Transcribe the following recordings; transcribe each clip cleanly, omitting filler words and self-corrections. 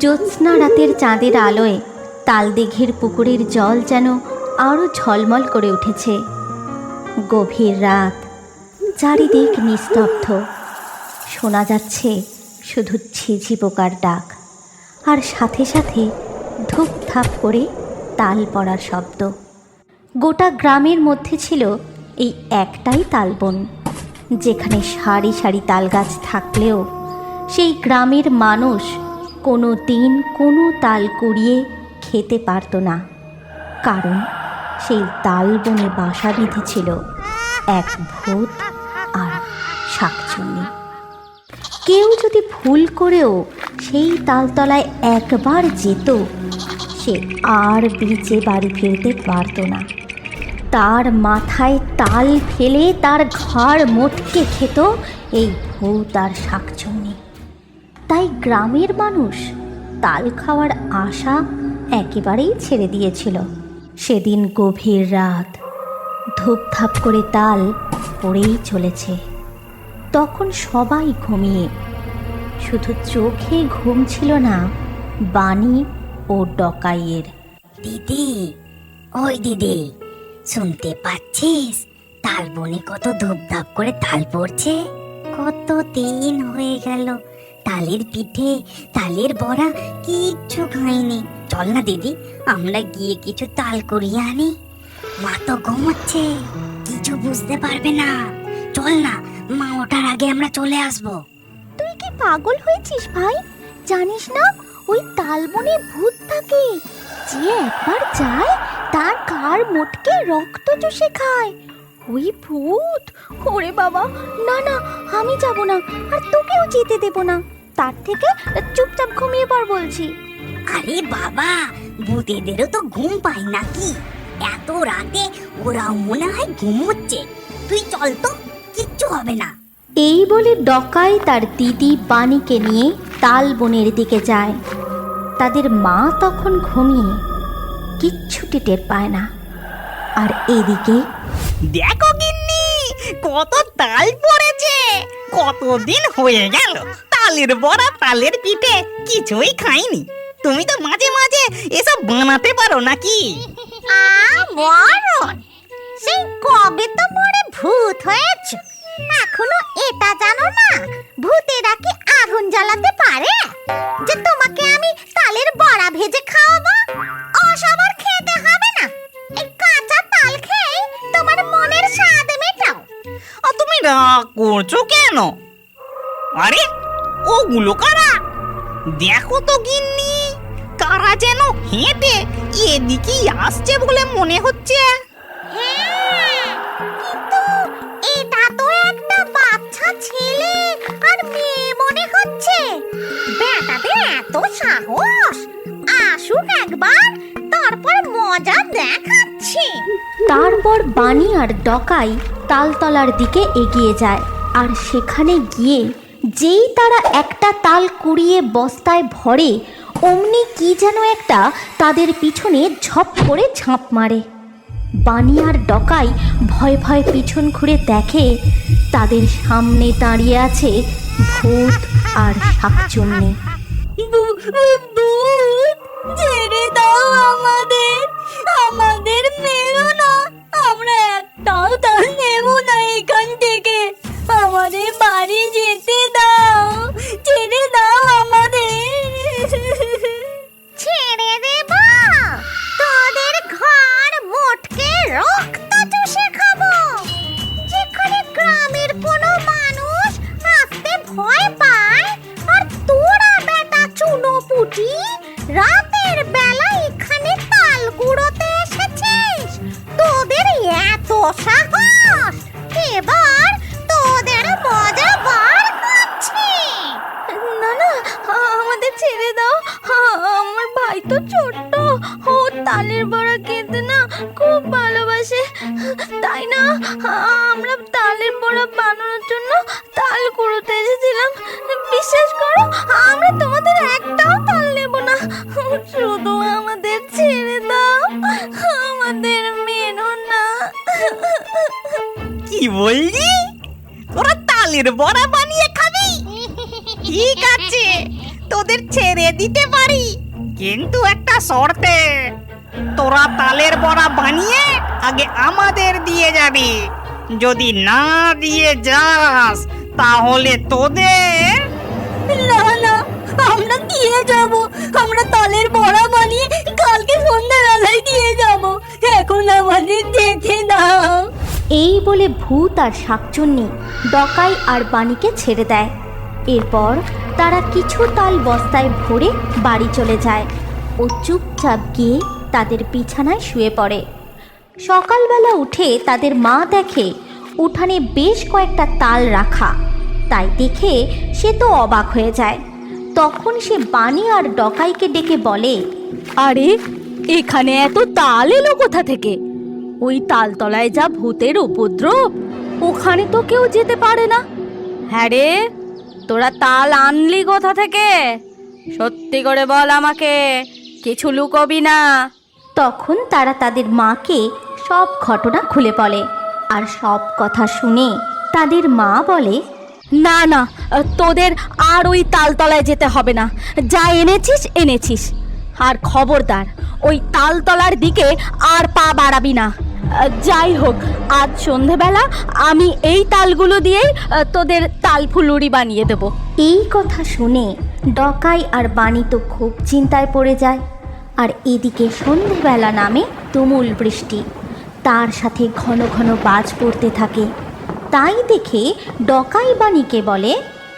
জ্যোৎস্না রাতের চাঁদের আলোয় তালদিঘির পুকুরের জল যেন আরও ঝলমল করে উঠেছে। গভীর রাত, চারিদিক নিস্তব্ধ, শোনা যাচ্ছে শুধু ঝিঝি পোকার ডাক, আর সাথে সাথে ধূপধাপ করে তাল পড়ার শব্দ। গোটা গ্রামের মধ্যে ছিল এই একটাই তালবন, যেখানে সারি সারি তাল গাছ থাকলেও সেই গ্রামের মানুষ কোনো দিন কোনো তাল কুড়িয়ে খেতে পারত না, কারণ সেই তালবনে বাসা বেঁধেছিল এক ভূত আর শাকচুন্নি। কেউ যদি ভুল করেও সেই তালতলায় একবার যেত, সে আর বেঁচে বাড়ি ফিরতে পারত না। তার মাথায় তাল ফেলে তার ঘাড় মোটকে খেত এই ভূত আর শাকচুন্নি। তাই গ্রামের মানুষ তাল খাওয়ার আশা একেবারেই ছেড়ে দিয়েছিল। সেদিন গভীর রাত, ধূপধাপ করে তাল পড়েই চলেছে। তখন সবাই ঘুমিয়ে, শুধু চোখে ঘুম ছিল না বানি ও ডকাইয়ের। দিদি, ওই দিদি, শুনতে পাচ্ছিস তাল বনে কত ধূপধাপ করে তাল পড়ছে? কত দিন হয়ে গেল তালের পিঠে, তালের বড়া কিচ্ছু খাইনি। চল না দিদি, আমরা গিয়ে কিছু তাল কুড়িয়ে আনি। মা তো ঘুমোচ্ছে, কিছু বুঝতে পারবে না। চল না, মা ওঠার আগে আমরা চলে আসবো। তুই কি পাগল হয়েছিস ভাই? জানিস না ওই তালবনে ভূত থাকে, যে একবার যায় তার ঘাড় মোটকে রক্ত চুষে খায়। ওই ভূত! ওরে বাবা, না না, আমি যাব না, আর তোকেও যেতে দেব না। তার থেকে চুপচাপ ঘুমিয়ে পড় বলছি। আরে বাবা, ভূতেদেরও তো ঘুম পায় নাকি? এত রাতে ওরাও মনে হয় ঘুমোচ্ছে। তুই চল তো, কিচ্ছু হবে না। এই বলে ডকাই তার দিদি বাণীকে নিয়ে তালবনের দিকে যায়। তাদের মা তখন ঘুমিয়ে কিচ্ছুটি টের পায় না। আর এদিকে দেখো গিন্নি, কত তাল পড়েছে। কতদিন হয়ে গেল তালের বড়া, তালের পিঠে কিছুই খাইনি। তুমি তো মাঝে মাঝে এসব বানাতে পারো নাকি? মরণ, সেই কবে তো পরে ভূত হয়েছ, এখনো এটা জানো না ভূতেরা কি আগুন জ্বালাতে পারে, যে তোমাকে আমি তালের বড়া ভেজে খাওয়াবো? ওসব আর খেতে হবে না, এই কাঁচা তাল খেয়ে তোমার মনের স্বাদ মেটাও। তুমি রাগ করছো কেন? আরে ওগুলো কারা? দেখো তো গিন্নি, কারা যেন হেঁটে এদিকেই আসছে বলে মনে হচ্ছে। হ্যাঁ, কিন্তু এটা তো একটা বাচ্চা ছেলে আর মেয়ে মনে হচ্ছে। বেটাদের এত সাহস! আসুন একবার, তারপর মজা দেখাচ্ছি। তারপর বাণী আর ডকাই তালতলার দিকে এগিয়ে যায়। আর সেখানে গিয়ে যেই তারা একটা তাল কুড়িয়ে বস্তায় ভরে, অমনি কি যেন একটা তাদের পিছনে ঝপ করে ঝাঁপ মারে। বাণী আর ডকাই ভয় ভয় পিছন ঘুরে দেখে তাদের সামনে দাঁড়িয়ে আছে ভূত আর শাকচুন্নি। ছেড়ে দাও আমাদের, আমাদের মেরো না, আমরা একটাও তাল নেব না এখান থেকে। আমাদের বাড়ি যেতে দাও, ছেড়ে দাও আমাদের। ছেড়ে দেব? তোদের ঘর মোটকে রক্ত চুষে খাবো। যেখানে গ্রামের কোনো মানুষ আসতে ভয় পায়, আর তোরা বেটা চুনোপুটি রাতের বেলা এখানে তাল কুড়োতে এসেছিস? তোদের এত সাহস! এবার তোদের মজা বার করছি। না না, আমাদের ছেড়ে দাও, আমার ভাই তো ছোট্ট, ও তালের বড়া খেতে না খুব ভালোবাসে। তাই না আমরা তালের বড়া বানানোর জন্য তাল কুড়োতে এসেছিলাম। বিশ্বাস করো, আমরা তোমাদের একটাও তাল নেব না। শুধু আমাদের ছেড়ে দাও, আমাদের মেনো না। কি বললি? তোরা তালের বড়া বানিয়ে খাবি? ঠিক আছে, তোদের ছেড়ে দি দিতে পারি, কিন্তু একটা শর্তে। তোরা তালের বড়া বানিয়ে আগে আমাদের দিয়ে যাবি। যদি না দিয়ে যাস তাহলে তোদের। না না, আমরা দিয়ে যাব। আমরা তালের বড়া বানিয়ে কালকে সন্ধ্যাবেলায় দিয়ে যাব। এখন আমাদের যেতে দাও। এই বলে ভূত আর শাকচুন্নি ডকাই আর বাণীকে ছেড়ে দেয়। এরপর তারা কিছু তাল বস্তায় ভরে বাড়ি চলে যায় ও চুপচাপ গিয়ে তাদের বিছানায় শুয়ে পড়ে। সকালবেলা উঠে তাদের মা দেখে উঠানে বেশ কয়েকটা তাল রাখা। তাই দেখে সে তো অবাক হয়ে যায়। তখন সে বাণী আর ডকাইকে ডেকে বলে, আরে এখানে এত তাল এলো কোথা থেকে? ওই তালতলায় যা ভূতের উপদ্রব, ওখানে তো কেউ যেতে পারে না। হ্যাঁ রে, তোরা তাল আনলি কোথা থেকে? সত্যি করে বল আমাকে, কিছু লুকোবি না। তখন তারা তাদের মাকে সব ঘটনা খুলে বলে। আর সব কথা শুনে তাদের মা বলে, না না, তোদের আর ওই তালতলায় যেতে হবে না। যা এনেছিস এনেছিস, আর খবরদার ওই তালতলার দিকে আর পা বাড়াবি না। যাই হোক, আজ সন্ধেবেলা আমি এই তালগুলো দিয়েই তোদের তাল ফুলুরি বানিয়ে দেব। এই কথা শুনে ডকাই আর বাণী তো খুব চিন্তায় পড়ে যায়। আর এদিকে সন্ধেবেলা নামে তুমুল বৃষ্টি, তার সাথে ঘন ঘন বাজ পড়তে থাকে। তাই দেখে ডকাই বাণীকে বলে,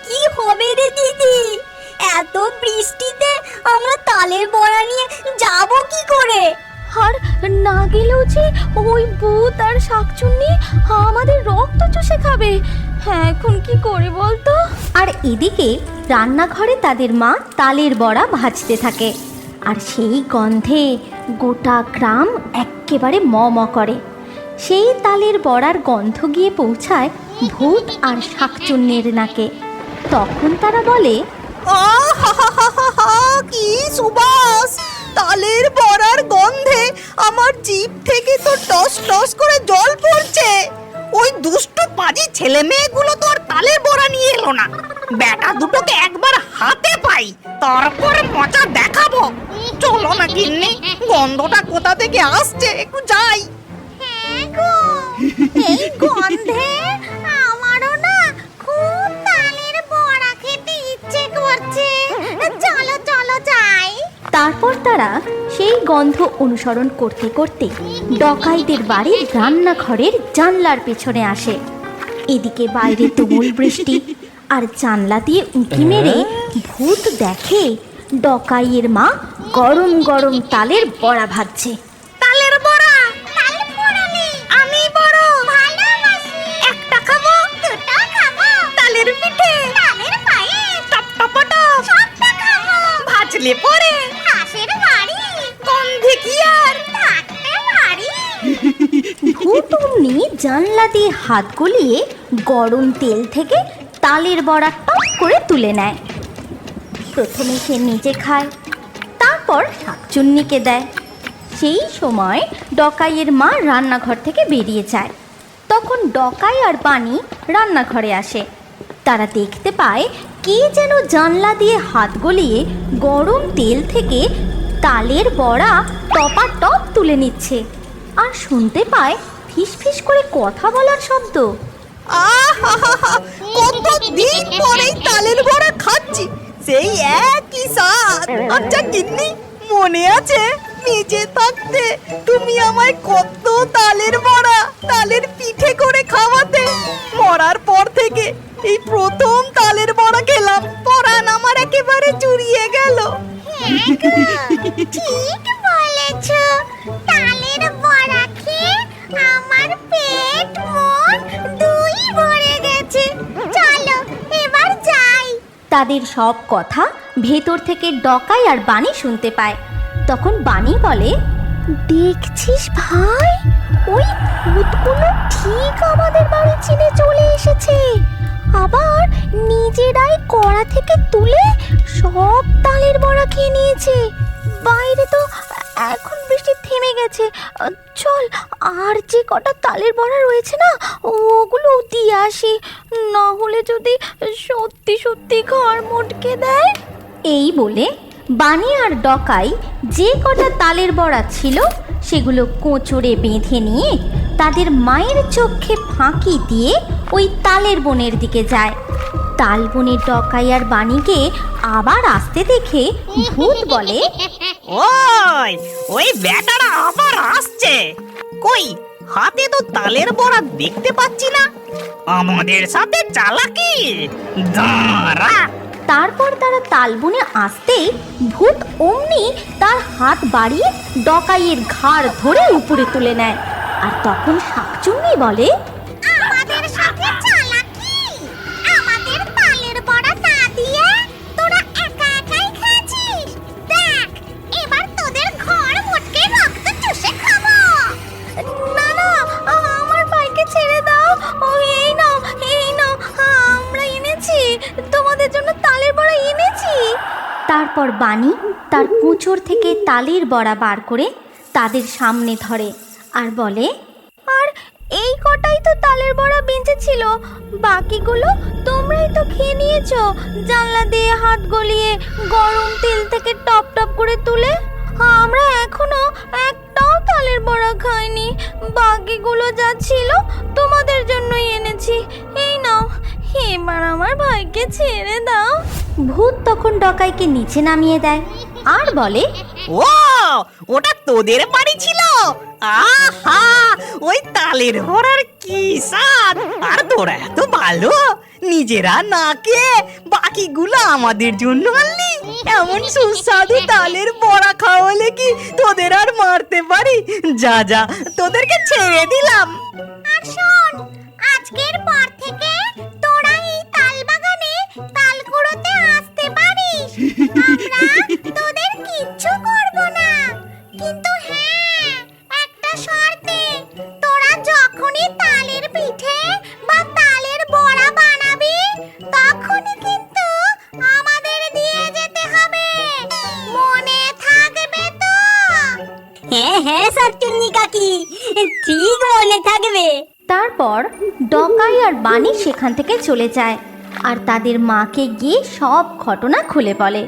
কি হবে রে দিদি, এত বৃষ্টিতে আমরা তালের বড়া নিয়ে যাব কি করে? আর না গেলেও যে ওই ভূত আর শাকচুন্নি আমাদের রক্ত চুষে খাবে। হ্যাঁ, এখন কি করে বলতো? আর এদিকে রান্নাঘরে তাদের মা তালের বড়া ভাজতে থাকে। আর সেই গন্ধে গোটা গ্রাম এক্কেবারে ম ম করে। সেই তালের বড়ার গন্ধ গিয়ে পৌঁছায় ভূত আর শাকচুন্নির নাকে। তখন তারা বলে, কি সুবাস! তালের বড়ার গন্ধে আমার জিভ থেকে তো টস টস করে জল পড়ছে। ওই দুষ্টু পাজি ছেলে মেয়েগুলো তো আর তালের বড়া নিয়ে এলো না। বেটা দুটোকে একবার হাতে পাই, তারপর মজা দেখাবো। চলো না গিন্নি, গন্ধটা কোথা থেকে আসছে একটু যাই। এই গন্ধে আমারও না খুব তালের বড়া খেতে ইচ্ছে করছে। চলো চলো যাই। তারপর তারা সেই গন্ধ অনুসরণ করতে করতে ডকাইদের বাড়ির রান্নাঘরের জানলার পেছনে আসে। এদিকে বাইরে তুমুল বৃষ্টি, আর জানলা দিয়ে উঁকি মেরে ভূত দেখে ডকাইয়ের মা গরম গরম তালের বড়া ভাজছে। তালের বড়া তাল পোড়ালি আমি বড় ভালোবাসি। একটা খাবো, দুটো খাবো। তালের পিঠে তালের পায়েস টপ টপটপ সবটা খাবো। ভাজলে পরে পাশের বাড়ি গন্ধে কি আর থাকতে পারি। ভূত অমনি জানলা দিয়ে হাত গলিয়ে গরম তেল থেকে তালের বড়া টপ করে তুলে নেয়। প্রথমে সে নিজে খায়, তারপর শাকচুন্নিকে দেয়। সেই সময় ডকাইয়ের মা রান্নাঘর থেকে বেরিয়ে যায়। তখন ডকাই আর বাণী রান্নাঘরে আসে। তারা দেখতে পায় কে যেন জানলা দিয়ে হাত গলিয়ে গরম তেল থেকে তালের বড়া টপাটপ তুলে নিচ্ছে। আর শুনতে পায় ফিস ফিস করে কথা বলার শব্দ। কতদিন পরেই তালের বড়া খাচ্ছি, সেই একই স্বাদ। আচ্ছা গিন্নি, মনে আছে নিজে থাকতে তুমি আমায় কত তালের বড়া, তালের পিঠে করে খাওয়াতে? মরার পর থেকে এই প্রথম তালের বড়া খেলাম, পরাণ আমার একেবারে জুড়িয়ে গেল। ঠিক বলেছ, তালের বড়া খেয়ে আমার পেট মন দুই ভরে গেছে। চলো এবার যাই। তাদের সব কথা ভেতর থেকে ডকাই আর বাণী শুনতে পায়। তখন বাণী বলে, দেখছিস ভাই, ওই ভূতগুলো ঠিক আমাদের বাড়ি চিনে চলে এসেছে। আবার নিজেরাই কড়া থেকে তুলে সব তালের বড়া খেয়ে নিয়েছে। বাইরে তো এখন বৃষ্টি থেমে গেছে। চল, আর যে কটা তালের বড়া রয়েছে না, ওগুলো দিয়ে আসি, না হলে যদি সত্যি সত্যি ঘর মটকে দেয়। এই বলে বানি আর ডকাই যে কটা তালের বড়া ছিল সেগুলো কোঁচড়ে বেঁধে নিয়ে তাদের মায়ের চোখে ফাঁকি দিয়ে ওই তালের বনের দিকে যায়। তাল বনের ডকাই আর বানিকে আবার আসতে দেখে ভূত বলে, ওই ওই বেটারা আবার আসছে। কই, হাতে তো তালের বড়া দেখতে পাচ্ছি না। আমাদের সাথে চালাকি, দাঁড়া। তারপর তারা তালবনে আসতেই ভূত অমনি তার হাত বাড়িয়ে ডকাইয়ের ঘাড় ধরে উপরে তুলে নেয়। আর তখন শাকচুন্নি বলে, আমাদের সাথে চালাকি, আমাদের তালের বড়া না দিয়ে তোরা একা একাই খেয়েছিস। দেখ, এবার তোদের ঘর মোটকে রক্ত চুষে খাবো। না না, আমার ভাইকে ছেড়ে দাও। ও এই নাও, এই নাও, আমরা এনেছি তোমাদের জন্য তালের বড়া এনেছি। তারপর বানি তার কুঁচোর থেকে তালের বড়া বার করে তাদের সামনে ধরে আর বলে, আর এই কটাই তো তালের বড়া বেঁচে ছিল, বাকিগুলো তোমরাই তো খেয়ে নিয়েছো জানলা দিয়ে হাত গলিয়ে গরম তেল থেকে টপ টপ করে তুলে। আমরা এখনো একটাও তালের বড়া খাইনি, বাকিগুলো যা ছিল তোমাদের জন্যই এনেছি। এই নাও, এবার আমার ভাইকে ছেড়ে দাও। ভূত তখন ডকাইকে নিচে নামিয়ে দেয় আর বলে, ও, ওটা তোদের বাড়ি ছিল? আহা, ওই তালের বড়ার কি স্বাদ! আর তোরা এত ভালো, নিজেরা না খেয়ে বাকিগুলো আমাদের জন্য আনলি। এমন সুস্বাদু তালের বড়া খাওয়ালে কি তোদের আর মারতে পারি? যা যা, তোদেরকে ছেড়ে দিলাম। আর শোন, আজকের পর থেকে তোরা এই তাল বাগানে তাল কুড়োতে আসতে পারিস। আমরা তোদের কিচ্ছু করব না। কিন্তু হ্যাঁ, একটা শর্তে, তোরা যখনই তালের পিঠে বা তালের বড়া বানাবি তখনই কিন্তু আমাদের দিয়ে যেতে হবে। মনে থাকবে তো? হ্যাঁ হ্যাঁ শাকচুন্নি কাকি, ঠিক মনে থাকবে। তারপর ডকাই আর বানি সেখান থেকে চলে যায় আর তাদের মাকে গিয়ে সব ঘটনা খুলে বলে।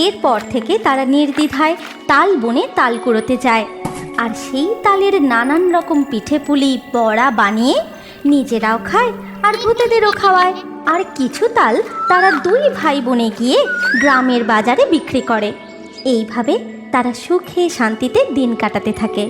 এরপর থেকে তারা নির্দ্বিধায় তাল বনে তাল কুড়োতে যায় আর সেই তালের নানান রকম পিঠে পুলি বড়া বানিয়ে নিজেরাও খায় আর ভূতেদেরও খাওয়ায়। আর কিছু তাল তারা দুই ভাই বোনে গিয়ে গ্রামের বাজারে বিক্রি করে। এইভাবে তারা সুখে শান্তিতে দিন কাটাতে থাকে।